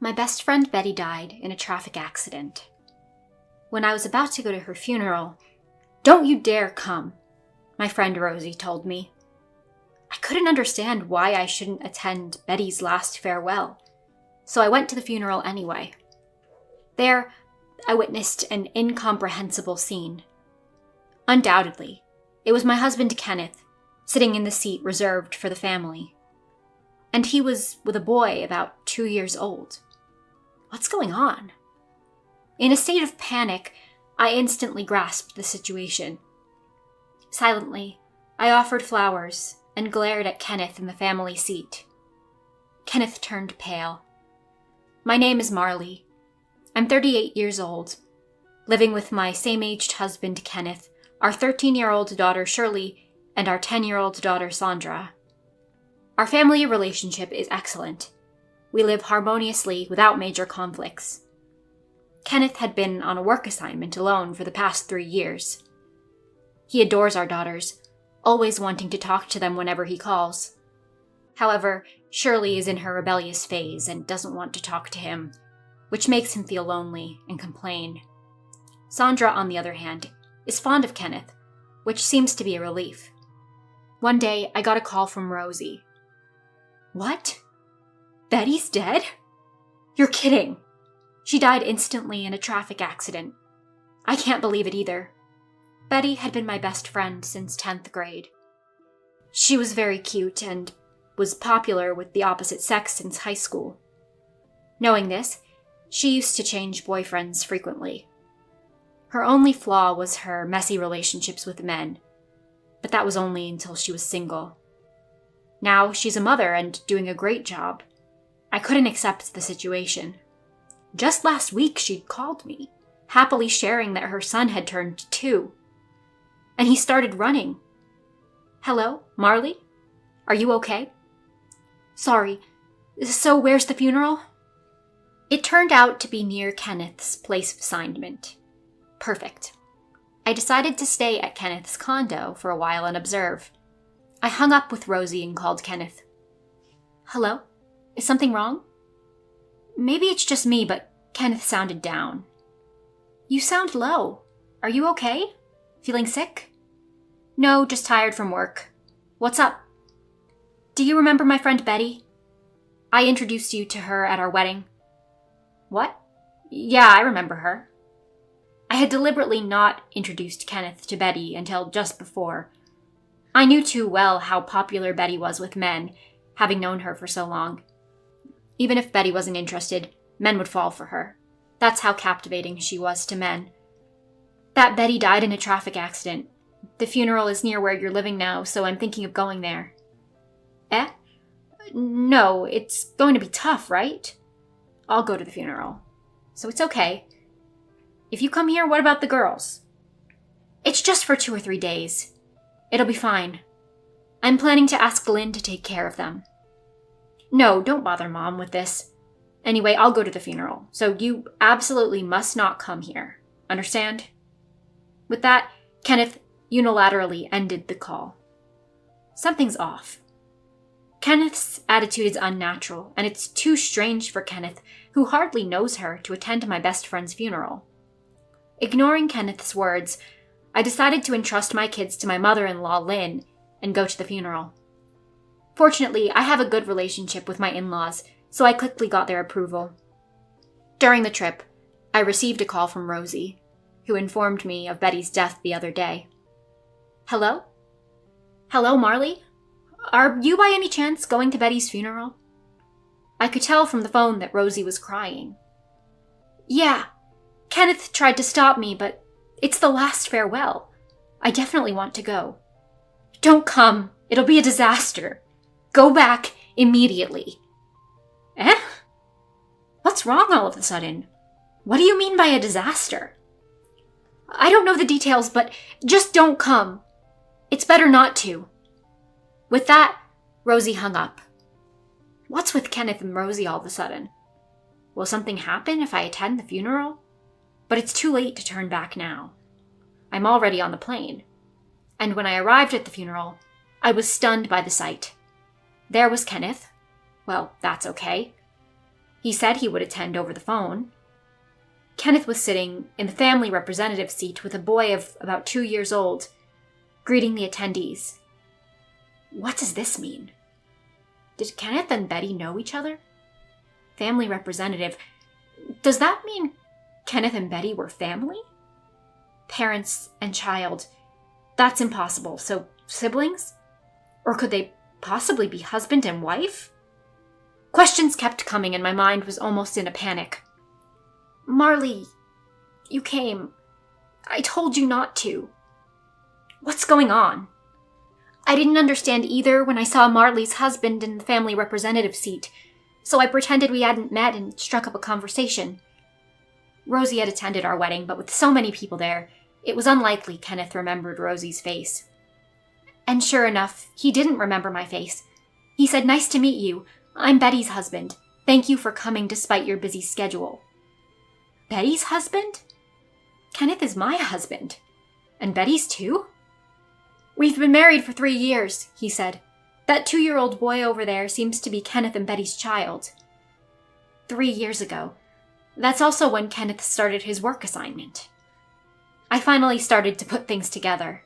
My best friend Betty died in a traffic accident. When I was about to go to her funeral, "Don't you dare come," my friend Rosie told me. I couldn't understand why I shouldn't attend Betty's last farewell, so I went to the funeral anyway. There, I witnessed an incomprehensible scene. Undoubtedly, it was my husband Kenneth, sitting in the seat reserved for the family. And he was with a boy about 2 years old. What's going on? In a state of panic, I instantly grasped the situation. Silently, I offered flowers and glared at Kenneth in the family seat. Kenneth turned pale. "My name is Marley. I'm 38 years old, living with my same-aged husband Kenneth, our 13-year-old daughter Shirley, and our 10-year-old daughter Sandra. Our family relationship is excellent. We live harmoniously without major conflicts. Kenneth had been on a work assignment alone for the past 3 years. He adores our daughters, always wanting to talk to them whenever he calls. However, Shirley is in her rebellious phase and doesn't want to talk to him, which makes him feel lonely and complain. Sandra, on the other hand, is fond of Kenneth, which seems to be a relief. One day, I got a call from Rosie. "What? Betty's dead? You're kidding. She died instantly in a traffic accident. I can't believe it either. Betty had been my best friend since 10th grade. She was very cute and was popular with the opposite sex since high school. Knowing this, she used to change boyfriends frequently. Her only flaw was her messy relationships with men, but that was only until she was single. Now she's a mother and doing a great job. I couldn't accept the situation. Just last week she'd called me, happily sharing that her son had turned 2. And he started running. Hello, Marley? Are you okay? Sorry, so where's the funeral? It turned out to be near Kenneth's place of assignment. Perfect. I decided to stay at Kenneth's condo for a while and observe. I hung up with Rosie and called Kenneth. Hello? Is something wrong? Maybe it's just me, but Kenneth sounded down. You sound low. Are you okay? Feeling sick? No, just tired from work. What's up? Do you remember my friend Betty? I introduced you to her at our wedding. What? Yeah, I remember her. I had deliberately not introduced Kenneth to Betty until just before. I knew too well how popular Betty was with men, having known her for so long. Even if Betty wasn't interested, men would fall for her. That's how captivating she was to men. That Betty died in a traffic accident. The funeral is near where you're living now, so I'm thinking of going there. Eh? No, it's going to be tough, right? I'll go to the funeral. So it's okay. If you come here, what about the girls? It's just for 2 or 3 days. It'll be fine. I'm planning to ask Lynn to take care of them. No, don't bother Mom with this. Anyway, I'll go to the funeral, so you absolutely must not come here. Understand? With that, Kenneth unilaterally ended the call. Something's off. Kenneth's attitude is unnatural, and it's too strange for Kenneth, who hardly knows her, to attend my best friend's funeral. Ignoring Kenneth's words, I decided to entrust my kids to my mother-in-law, Lynn, and go to the funeral. Fortunately, I have a good relationship with my in-laws, so I quickly got their approval. During the trip, I received a call from Rosie, who informed me of Betty's death the other day. Hello? Hello, Marley? Are you by any chance going to Betty's funeral? I could tell from the phone that Rosie was crying. Yeah, Kenneth tried to stop me, but it's the last farewell. I definitely want to go. Don't come. It'll be a disaster. Go back immediately. Eh? What's wrong all of a sudden? What do you mean by a disaster? I don't know the details, but just don't come. It's better not to. With that, Rosie hung up. What's with Kenneth and Rosie all of a sudden? Will something happen if I attend the funeral? But it's too late to turn back now. I'm already on the plane. And when I arrived at the funeral, I was stunned by the sight. There was Kenneth. Well, that's okay. He said he would attend over the phone. Kenneth was sitting in the family representative seat with a boy of about 2 years old, greeting the attendees. What does this mean? Did Kenneth and Betty know each other? Family representative. Does that mean Kenneth and Betty were family? Parents and child. That's impossible. So, siblings? Or could they possibly be husband and wife? Questions kept coming and my mind was almost in a panic. Marley, you came. I told you not to. What's going on? I didn't understand either when I saw Marley's husband in the family representative seat, so I pretended we hadn't met and struck up a conversation. Rosie had attended our wedding, but with so many people there, it was unlikely Kenneth remembered Rosie's face. And sure enough, he didn't remember my face. He said, "Nice to meet you. I'm Betty's husband. Thank you for coming despite your busy schedule." Betty's husband? Kenneth is my husband. And Betty's too? We've been married for 3 years, he said. That 2-year-old boy over there seems to be Kenneth and Betty's child. 3 years ago. That's also when Kenneth started his work assignment. I finally started to put things together.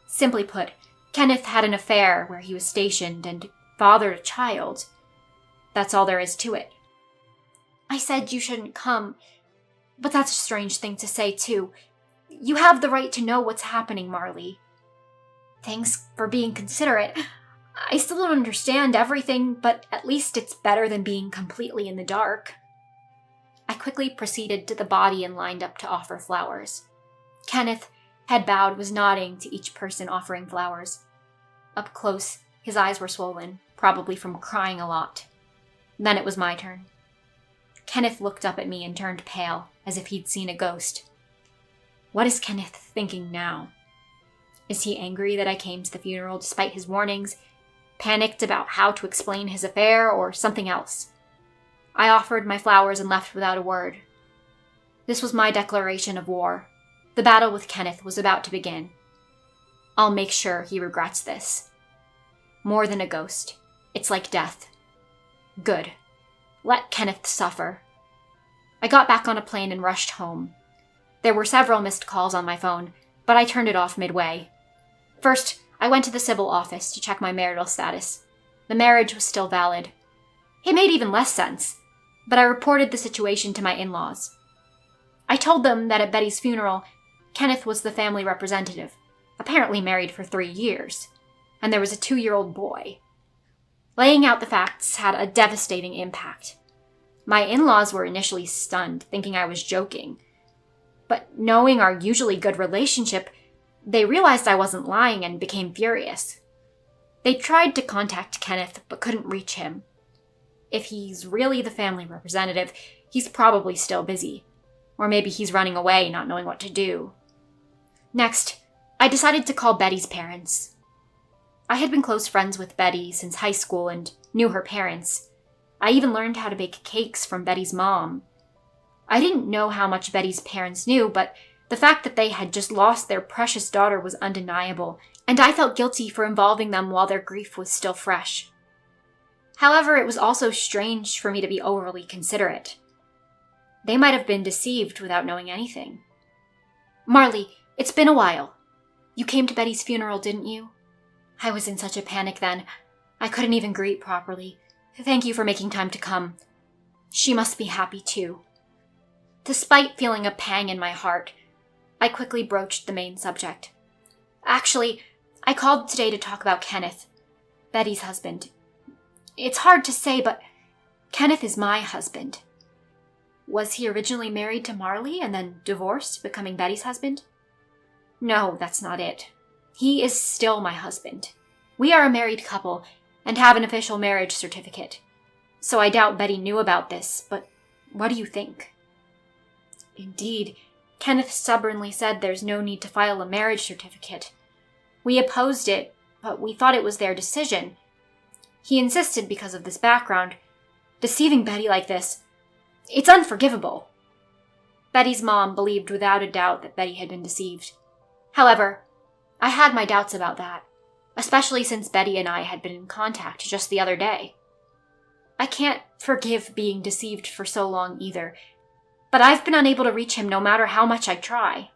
Simply put, Kenneth had an affair where he was stationed and fathered a child. That's all there is to it. I said you shouldn't come, but that's a strange thing to say too. You have the right to know what's happening, Marley. Thanks for being considerate. I still don't understand everything, but at least it's better than being completely in the dark. I quickly proceeded to the body and lined up to offer flowers. Kenneth, head bowed, was nodding to each person offering flowers. Up close, his eyes were swollen, probably from crying a lot. Then it was my turn. Kenneth looked up at me and turned pale, as if he'd seen a ghost. What is Kenneth thinking now? Is he angry that I came to the funeral despite his warnings, panicked about how to explain his affair, or something else? I offered my flowers and left without a word. This was my declaration of war. The battle with Kenneth was about to begin. I'll make sure he regrets this. More than a ghost. It's like death. Good. Let Kenneth suffer. I got back on a plane and rushed home. There were several missed calls on my phone, but I turned it off midway. First, I went to the civil office to check my marital status. The marriage was still valid. It made even less sense, but I reported the situation to my in-laws. I told them that at Betty's funeral, Kenneth was the family representative, apparently married for 3 years, and there was a 2-year-old boy. Laying out the facts had a devastating impact. My in-laws were initially stunned, thinking I was joking. But knowing our usually good relationship, they realized I wasn't lying and became furious. They tried to contact Kenneth, but couldn't reach him. If he's really the family representative, he's probably still busy. Or maybe he's running away, not knowing what to do. Next, I decided to call Betty's parents. I had been close friends with Betty since high school and knew her parents. I even learned how to bake cakes from Betty's mom. I didn't know how much Betty's parents knew, but the fact that they had just lost their precious daughter was undeniable, and I felt guilty for involving them while their grief was still fresh. However, it was also strange for me to be overly considerate. They might have been deceived without knowing anything. Marley, it's been a while. You came to Betty's funeral, didn't you? I was in such a panic then. I couldn't even greet properly. Thank you for making time to come. She must be happy too. Despite feeling a pang in my heart, I quickly broached the main subject. Actually, I called today to talk about Kenneth, Betty's husband. It's hard to say, but Kenneth is my husband. Was he originally married to Marley and then divorced, becoming Betty's husband? No, that's not it. He is still my husband. We are a married couple and have an official marriage certificate. So I doubt Betty knew about this, but what do you think? Indeed, Kenneth stubbornly said there's no need to file a marriage certificate. We opposed it, but we thought it was their decision. He insisted because of this background. Deceiving Betty like this, it's unforgivable. Betty's mom believed without a doubt that Betty had been deceived. However, I had my doubts about that, especially since Betty and I had been in contact just the other day. I can't forgive being deceived for so long either, but I've been unable to reach him no matter how much I try.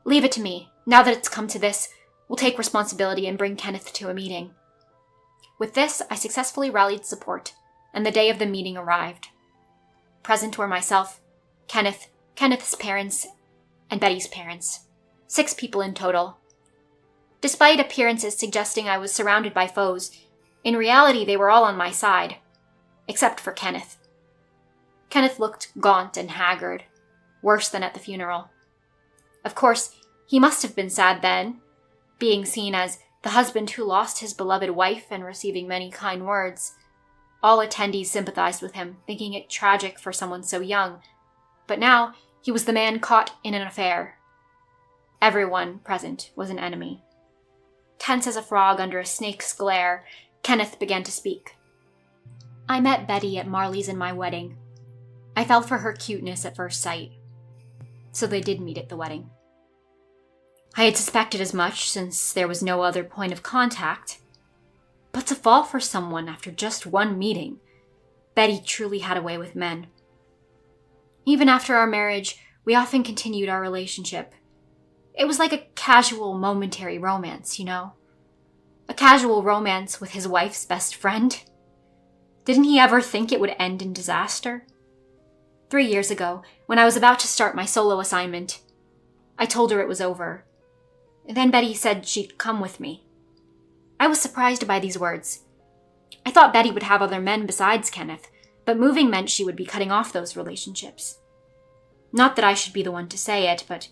Leave it to me. Now that it's come to this, we'll take responsibility and bring Kenneth to a meeting. With this, I successfully rallied support, and the day of the meeting arrived. Present were myself, Kenneth, Kenneth's parents, and Betty's parents. 6 people in total. Despite appearances suggesting I was surrounded by foes, in reality they were all on my side, except for Kenneth. Kenneth looked gaunt and haggard, worse than at the funeral. Of course, he must have been sad then, being seen as the husband who lost his beloved wife and receiving many kind words. All attendees sympathized with him, thinking it tragic for someone so young, but now he was the man caught in an affair. Everyone present was an enemy. Tense as a frog under a snake's glare, Kenneth began to speak. I met Betty at Marley's and my wedding. I fell for her cuteness at first sight. So they did meet at the wedding. I had suspected as much since there was no other point of contact. But to fall for someone after just one meeting, Betty truly had a way with men. Even after our marriage, we often continued our relationship. It was like a casual, momentary romance, you know? A casual romance with his wife's best friend. Didn't he ever think it would end in disaster? 3 years ago, when I was about to start my solo assignment, I told her it was over. Then Betty said she'd come with me. I was surprised by these words. I thought Betty would have other men besides Kenneth, but moving meant she would be cutting off those relationships. Not that I should be the one to say it, but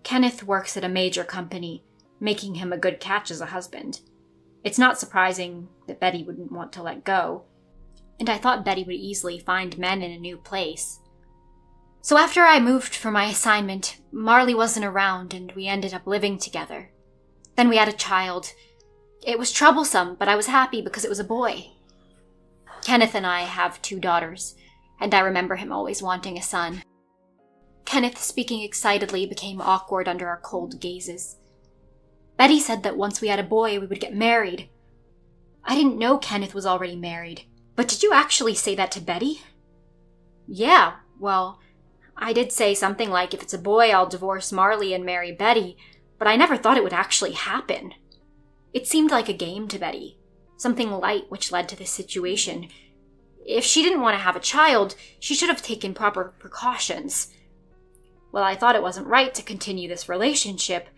Kenneth works at a major company, making him a good catch as a husband. It's not surprising that Betty wouldn't want to let go, and I thought Betty would easily find men in a new place. So after I moved for my assignment, Marley wasn't around and we ended up living together. Then we had a child. It was troublesome, but I was happy because it was a boy. Kenneth and I have 2 daughters, and I remember him always wanting a son. Kenneth, speaking excitedly, became awkward under our cold gazes. Betty said that once we had a boy, we would get married. I didn't know Kenneth was already married. But did you actually say that to Betty? Yeah, well, I did say something like, if it's a boy, I'll divorce Marley and marry Betty, but I never thought it would actually happen. It seemed like a game to Betty, something light which led to this situation. If she didn't want to have a child, she should have taken proper precautions. Well, I thought it wasn't right to continue this relationship,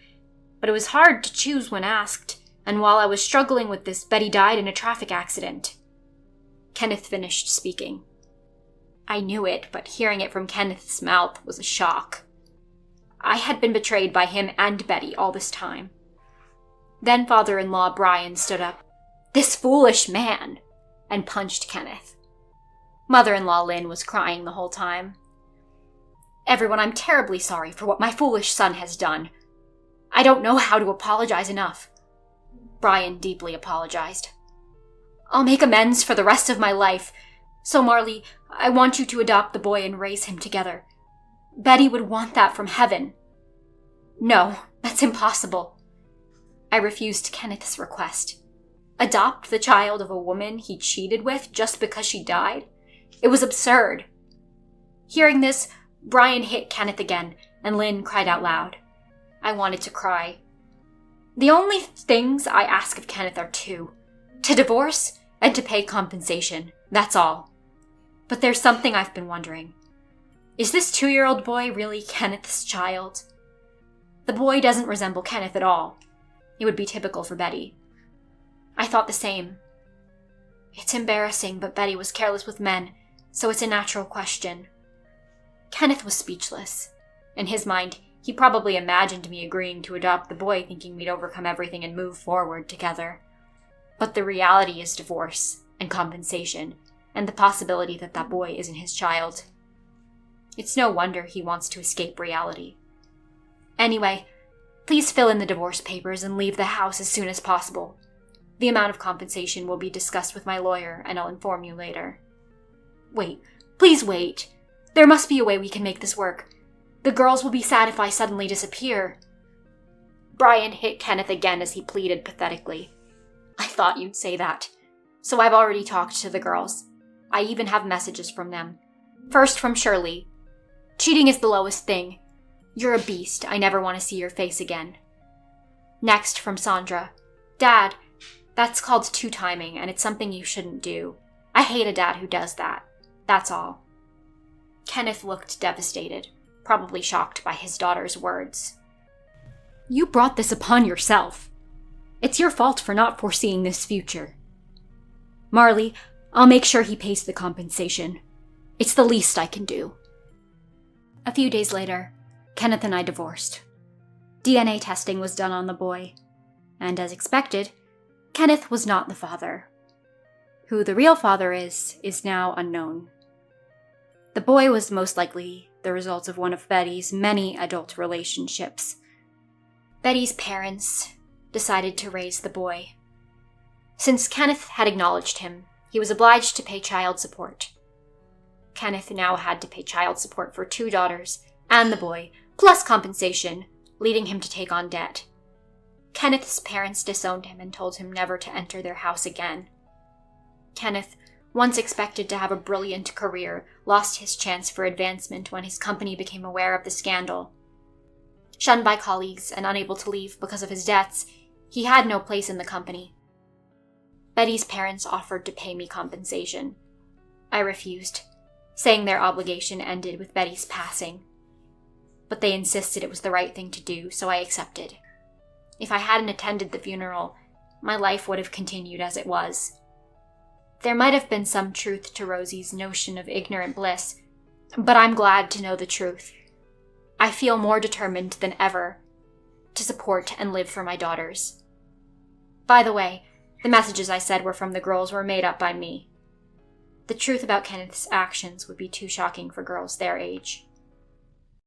but it was hard to choose when asked, and while I was struggling with this, Betty died in a traffic accident. Kenneth finished speaking. I knew it, but hearing it from Kenneth's mouth was a shock. I had been betrayed by him and Betty all this time. Then father-in-law Brian stood up. This foolish man! And punched Kenneth. Mother-in-law Lynn was crying the whole time. Everyone, I'm terribly sorry for what my foolish son has done. I don't know how to apologize enough. Brian deeply apologized. I'll make amends for the rest of my life. So, Marley, I want you to adopt the boy and raise him together. Betty would want that from heaven. No, that's impossible. I refused Kenneth's request. Adopt the child of a woman he cheated with just because she died? It was absurd. Hearing this, Brian hit Kenneth again, and Lynn cried out loud. I wanted to cry. The only things I ask of Kenneth are 2. To divorce and to pay compensation. That's all. But there's something I've been wondering. Is this 2-year-old boy really Kenneth's child? The boy doesn't resemble Kenneth at all. It would be typical for Betty. I thought the same. It's embarrassing, but Betty was careless with men, so it's a natural question. Kenneth was speechless. In his mind, he probably imagined me agreeing to adopt the boy, thinking we'd overcome everything and move forward together. But the reality is divorce and compensation, and the possibility that that boy isn't his child. It's no wonder he wants to escape reality. Anyway, please fill in the divorce papers and leave the house as soon as possible. The amount of compensation will be discussed with my lawyer, and I'll inform you later. Wait, please wait. There must be a way we can make this work. The girls will be sad if I suddenly disappear. Brian hit Kenneth again as he pleaded pathetically. I thought you'd say that. So I've already talked to the girls. I even have messages from them. First from Shirley. Cheating is the lowest thing. You're a beast. I never want to see your face again. Next from Sandra. Dad, that's called two-timing, and it's something you shouldn't do. I hate a dad who does that. That's all. Kenneth looked devastated, probably shocked by his daughter's words. You brought this upon yourself. It's your fault for not foreseeing this future. Marley, I'll make sure he pays the compensation. It's the least I can do. A few days later, Kenneth and I divorced. DNA testing was done on the boy, and as expected, Kenneth was not the father. Who the real father is now unknown. The boy was most likely the result of one of Betty's many adult relationships. Betty's parents decided to raise the boy. Since Kenneth had acknowledged him, he was obliged to pay child support. Kenneth now had to pay child support for 2 daughters and the boy, plus compensation, leading him to take on debt. Kenneth's parents disowned him and told him never to enter their house again. Kenneth, once expected to have a brilliant career, lost his chance for advancement when his company became aware of the scandal. Shunned by colleagues and unable to leave because of his debts, he had no place in the company. Betty's parents offered to pay me compensation. I refused, saying their obligation ended with Betty's passing. But they insisted it was the right thing to do, so I accepted. If I hadn't attended the funeral, my life would have continued as it was. There might have been some truth to Rosie's notion of ignorant bliss, but I'm glad to know the truth. I feel more determined than ever to support and live for my daughters. By the way, the messages I said were from the girls were made up by me. The truth about Kenneth's actions would be too shocking for girls their age.